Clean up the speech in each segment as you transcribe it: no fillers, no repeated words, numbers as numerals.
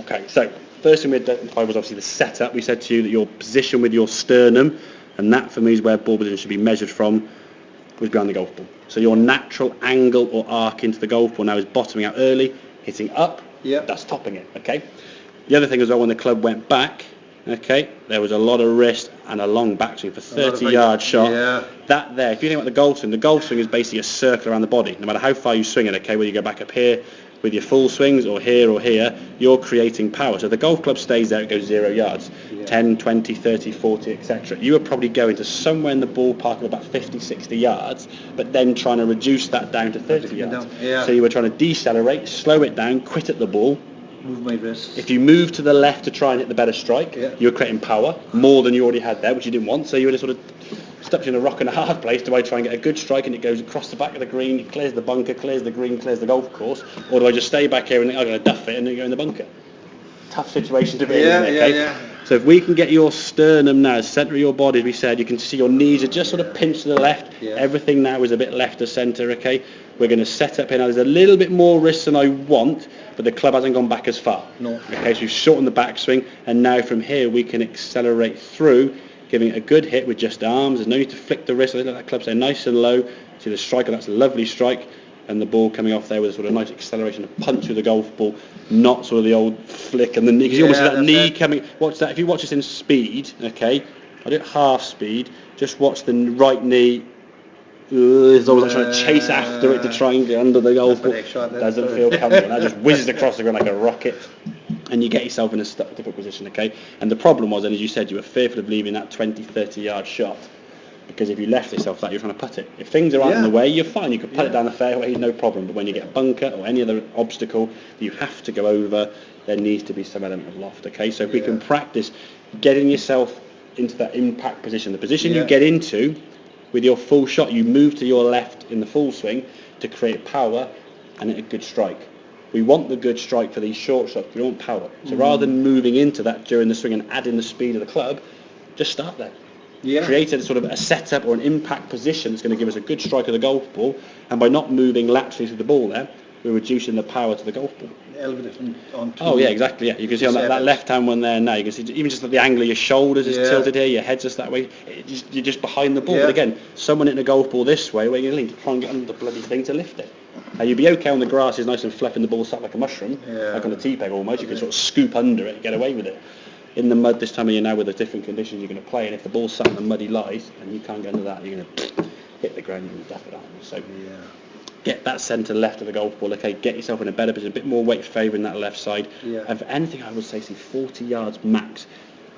Okay, so first thing we identified was obviously the setup. We said to you that your position with your sternum, and that for me is where ball position should be measured from, was behind the golf ball. So your natural angle or arc into the golf ball now is bottoming out early, hitting up, that's topping it, okay? The other thing as well, when the club went back, okay, there was a lot of wrist and a long backswing for 30-yard shot. Yeah. That there, if you think about the golf swing is basically a circle around the body. No matter how far you swing it, okay, whether you go back up here with your full swings or here, you're creating power. So the golf club stays there, it goes 0 yards, 10, 20, 30, 40, etc. You were probably going to somewhere in the ballpark of about 50, 60 yards, but then trying to reduce that down to 30 yards. So you were trying to decelerate, slow it down, quit at the ball, move my wrists. If you move to the left to try and hit the better strike, you're creating power more than you already had there, which you didn't want. So you were sort of stuck in a rock and a hard place. Do I try and get a good strike and it goes across the back of the green, it clears the bunker, clears the green, clears the golf course, or do I just stay back here and think I'm going to duff it and then go in the bunker? Tough situation to be in, okay? So if we can get your sternum now, centre of your body, as we said, you can see your knees are just sort of pinched to the left. Everything now is a bit left of centre, okay? We're going to set up here now. There's a little bit more wrist than I want, but the club hasn't gone back as far. Okay, so we've shortened the backswing, and now from here we can accelerate through, giving it a good hit with just arms. There's no need to flick the wrist. I let that club stay nice and low. See the striker, that's a lovely strike. And the ball coming off there with a sort of nice acceleration, a punch through the golf ball, not sort of the old flick and the knee. Because you almost see that knee coming. Watch that. If you watch this in speed, okay, I did half speed. Just watch the right knee. It's almost like trying to chase after it to try and get under the golf ball. Doesn't feel comfortable. That just whizzes across the ground like a rocket. And you get yourself in a difficult position, okay? And the problem was, and as you said, you were fearful of leaving that 20, 30 yard shot. Because if you left yourself that, you're trying to putt it. If things are out in the way, you're fine. You can putt it down the fairway, no problem. But when you get a bunker or any other obstacle that you have to go over, there needs to be some element of loft, okay? So if we can practice getting yourself into that impact position, the position you get into with your full shot, you move to your left in the full swing to create power and hit a good strike. We want the good strike for these short shots. We want power. So rather than moving into that during the swing and adding the speed of the club, just start there. Create a sort of a setup or an impact position that's going to give us a good strike of the golf ball, and by not moving laterally through the ball there, we're reducing the power to the golf ball. Exactly. You can see on that left-hand one there now, you can see even just the angle of your shoulders is tilted here, your head's just that way, you're just behind the ball. But again, someone hitting a golf ball this way, where you're going to lean to try and get under the bloody thing to lift it. Now you'd be okay on the grass, is nice and fluffing the ball sat like a mushroom, like on a tee peg almost, you can sort of scoop under it and get away with it. In the mud this time of year now with the different conditions you're going to play, and if the ball's sat in the muddy lies and you can't get under that, you're going to hit the ground and you're going to duff it out. So get that centre left of the golf ball, okay, get yourself in a better position, a bit more weight favouring that left side. And for anything I would say 40 yards max.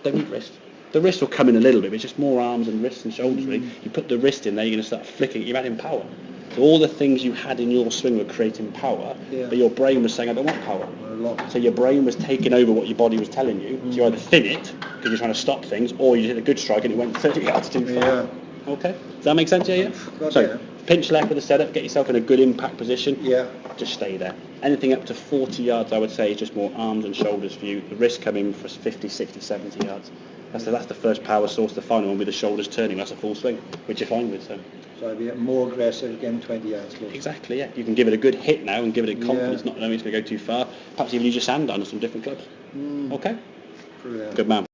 Don't need wrist. The wrist will come in a little bit, but it's just more arms and wrists and shoulders really. You put the wrist in there, you're going to start flicking, you're adding power. So all the things you had in your swing were creating power, but your brain was saying, I don't want power. So your brain was taking over what your body was telling you. So you either thin it, because you're trying to stop things, or you hit a good strike and it went 30 yards too far. Okay? Does that make sense? So pinch left with the setup, get yourself in a good impact position. Just stay there. Anything up to 40 yards, I would say, is just more arms and shoulders for you. The wrist coming for 50, 60, 70 yards. That's the first power source. The final one with the shoulders turning. That's a full swing, which you're fine with. So I'd be more aggressive again 20 yards closer. Exactly, You can give it a good hit now and give it a confidence, not knowing it's going to go too far. Perhaps even use your sand on some different clubs. Okay? Brilliant. Good man.